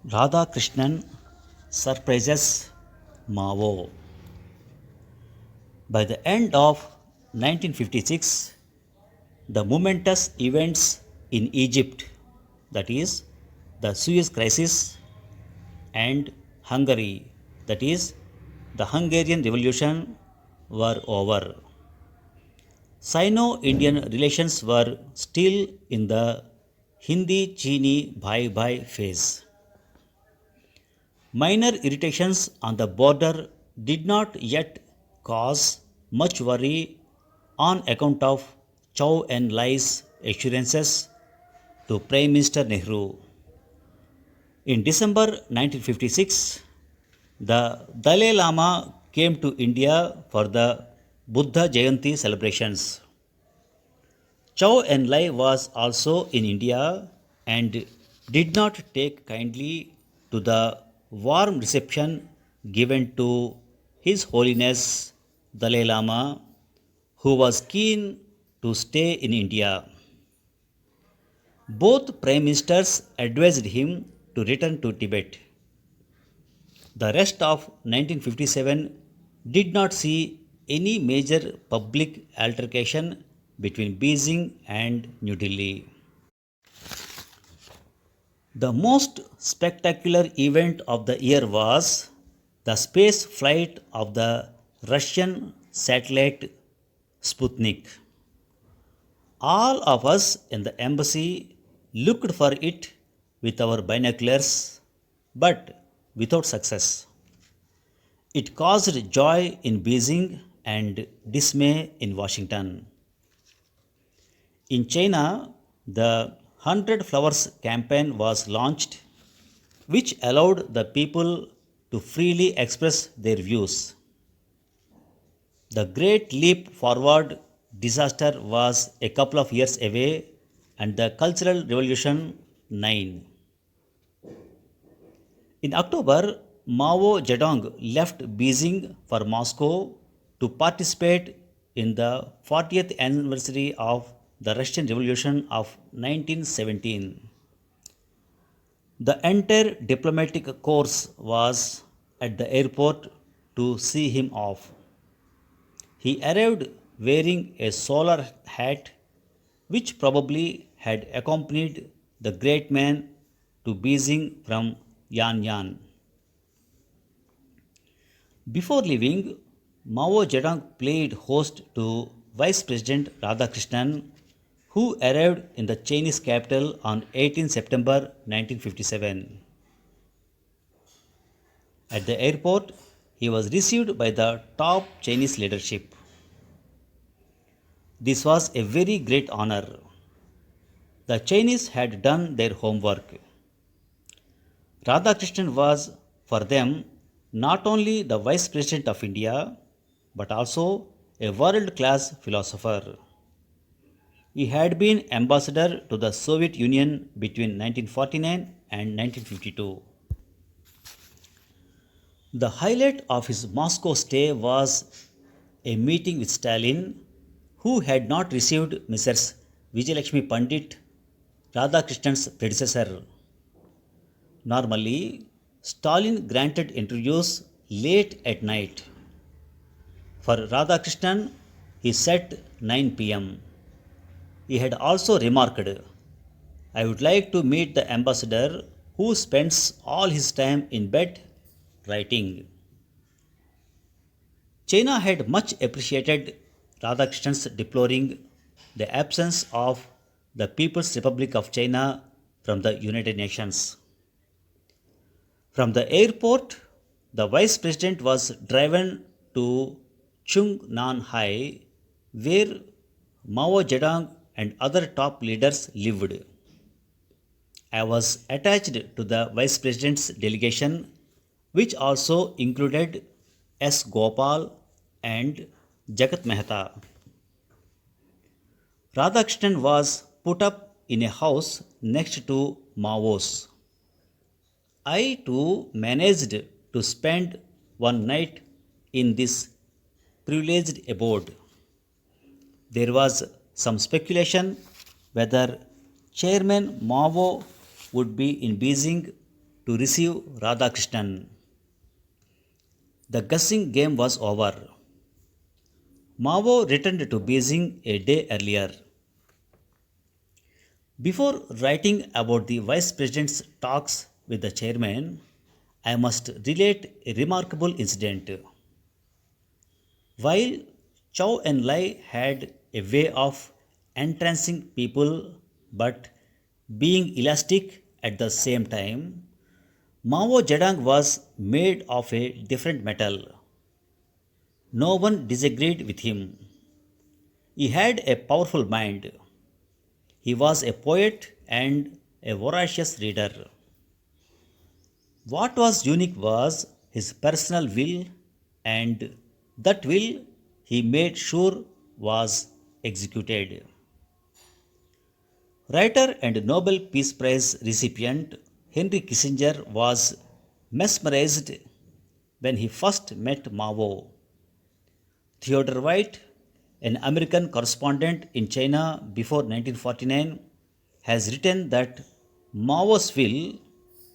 Radhakrishnan surprises Mao. By the end of 1956, the momentous events in Egypt, that is, the Suez Crisis, and Hungary, that is, the Hungarian Revolution, were over. Sino Indian relations were still in the Hindi Chini Bhai Bhai phase. Minor irritations on the border did not yet cause much worry on account of Chow en Lai's assurances to Prime Minister Nehru. In December 1956, the Dalai Lama came to India for the Buddha Jayanti celebrations. Chow en Lai was also in India and did not take kindly to the warm reception given to His Holiness Dalai Lama, who was keen to stay in India. Both prime ministers advised him to return to Tibet. The rest of 1957 did not see any major public altercation between Beijing and New Delhi. The most spectacular event of the year was the space flight of the Russian satellite Sputnik. All of us in the embassy looked for it with our binoculars, but without success. It caused joy in Beijing and dismay in Washington. In China, the 100 Flowers campaign was launched, which allowed the people to freely express their views. The Great Leap Forward disaster was a couple of years away, and the Cultural Revolution 9. In October, Mao Zedong left Beijing for Moscow to participate in the 40th anniversary of the Russian Revolution of 1917. The entire diplomatic corps was at the airport to see him off. He arrived wearing a solar hat, which probably had accompanied the great man to Beijing from Yan'an. Before leaving, Mao Zedong played host to Vice President Radhakrishnan, who arrived in the Chinese capital on 18 September 1957. At the airport, he was received by the top Chinese leadership. This was a very great honor. The Chinese had done their homework. Radhakrishnan was, for them, not only the Vice President of India, but also a world class philosopher. He had been ambassador to the Soviet Union between 1949 and 1952. The highlight of his Moscow stay was a meeting with Stalin, who had not received Mrs. Vijayalakshmi Pandit, Radhakrishnan's predecessor. Normally, Stalin granted interviews late at night. For Radhakrishnan, he set 9 pm. He had also remarked, I would like to meet the ambassador who spends all his time in bed writing. China had much appreciated Radhakrishnan's deploring the absence of the People's Republic of China from the United Nations. From the airport, the vice president was driven to Chung High, where Mao Zedong and other top leaders lived. I was attached to the vice president's delegation, which also included S. Gopal and Jagat Mehta. Radhakrishnan was put up in a house next to Mao's. I too managed to spend one night in this privileged abode. There was some speculation whether Chairman Mao would be in Beijing to receive Radhakrishnan. The guessing game was over. Mao returned to Beijing a day earlier. Before writing about the vice president's talks with the chairman, I must relate a remarkable incident. While Chow and Lai had a way of entrancing people but being elastic at the same time, Mao Zedong was made of a different metal. No one disagreed with him. He had a powerful mind. He was a poet and a voracious reader. What was unique was his personal will, and that will he made sure was executed. Writer and Nobel Peace Prize recipient Henry Kissinger was mesmerized when he first met Mao. Theodore White, an American correspondent in China before 1949, has written that Mao's will,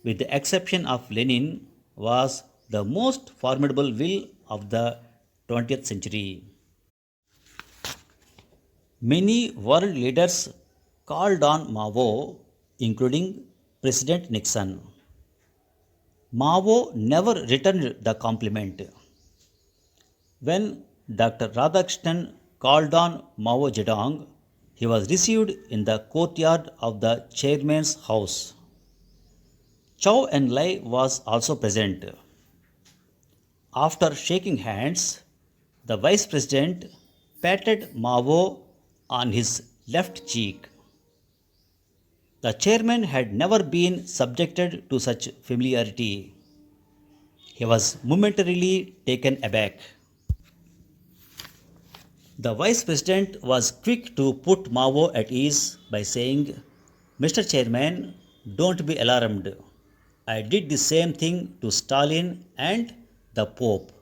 with the exception of Lenin, was the most formidable will of the 20th century. Many world leaders called on Mao, including President Nixon. Mao never returned the compliment. When Dr. Radhakrishnan called on Mao Zedong, he was received in the courtyard of the chairman's house. Chow and Lai was also present. After shaking hands, the vice president patted Mao on his left cheek. The chairman had never been subjected to such familiarity. He was momentarily taken aback. The vice president was quick to put Mao at ease by saying, Mr. Chairman, don't be alarmed. I did the same thing to Stalin and the Pope.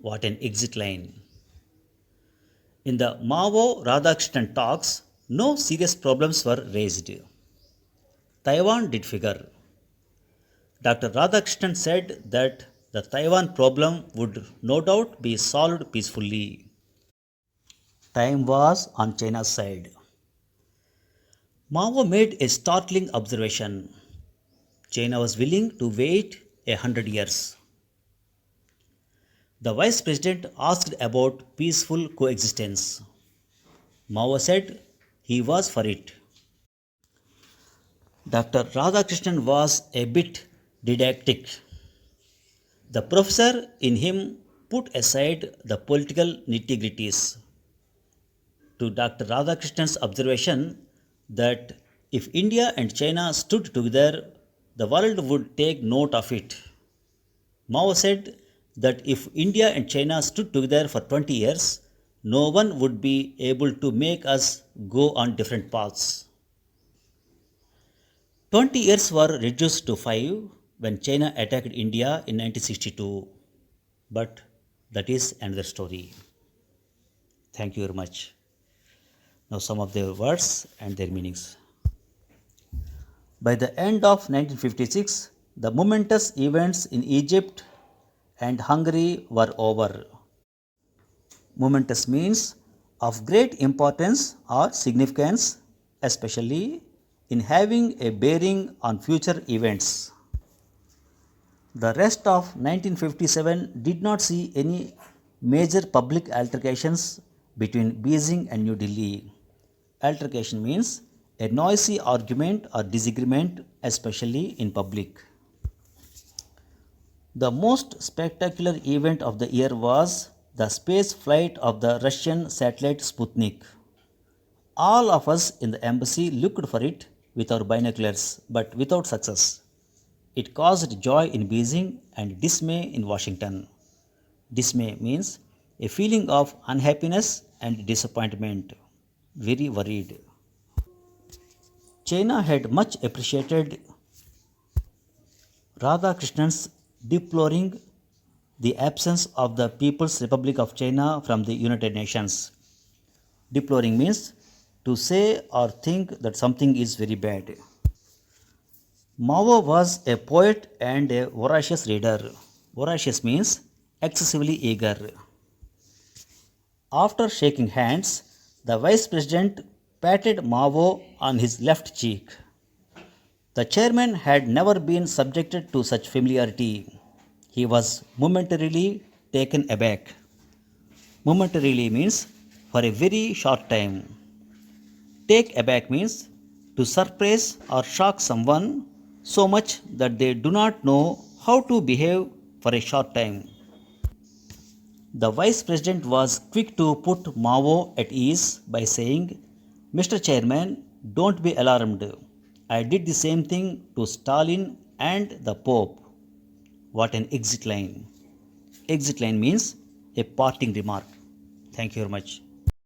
What an exit line. In the Mao Radhakrishnan talks, no serious problems were raised. Taiwan did figure. Dr. Radhakrishnan said that the Taiwan problem would no doubt be solved peacefully. Time was on China's side. Mao made a startling observation. China was willing to wait 100 years. The vice president asked about peaceful coexistence. Mao said he was for it. Dr. Radhakrishnan was a bit didactic. The professor in him put aside the political nitty-gritties. To Dr. Radhakrishnan's observation that if India and China stood together, the world would take note of it. Mao said that if India and China stood together for 20 years, no one would be able to make us go on different paths. 20 years were reduced to 5 when China attacked India in 1962. But that is another story. Thank you very much. Now, some of their words and their meanings. By the end of 1956, the momentous events in Egypt and Hungary were over. Momentous means of great importance or significance, especially in having a bearing on future events. The rest of 1957 did not see any major public altercations between Beijing and New Delhi. Altercation means a noisy argument or disagreement, especially in public. The most spectacular event of the year was the space flight of the Russian satellite Sputnik. All of us in the embassy looked for it with our binoculars, but without success. It caused joy in Beijing and dismay in Washington. Dismay means a feeling of unhappiness and disappointment. Very worried. China had much appreciated Radhakrishnan's deploring the absence of the People's Republic of China from the United Nations. Deploring means to say or think that something is very bad. Mao was a poet and a voracious reader. Voracious means excessively eager. After shaking hands, the vice president patted Mao on his left cheek. The chairman had never been subjected to such familiarity. He was momentarily taken aback. Momentarily means for a very short time. Take aback means to surprise or shock someone so much that they do not know how to behave for a short time. The vice president was quick to put Mao at ease by saying, Mr. Chairman, don't be alarmed. I did the same thing to Stalin and the Pope. What an exit line! Exit line means a parting remark. Thank you very much.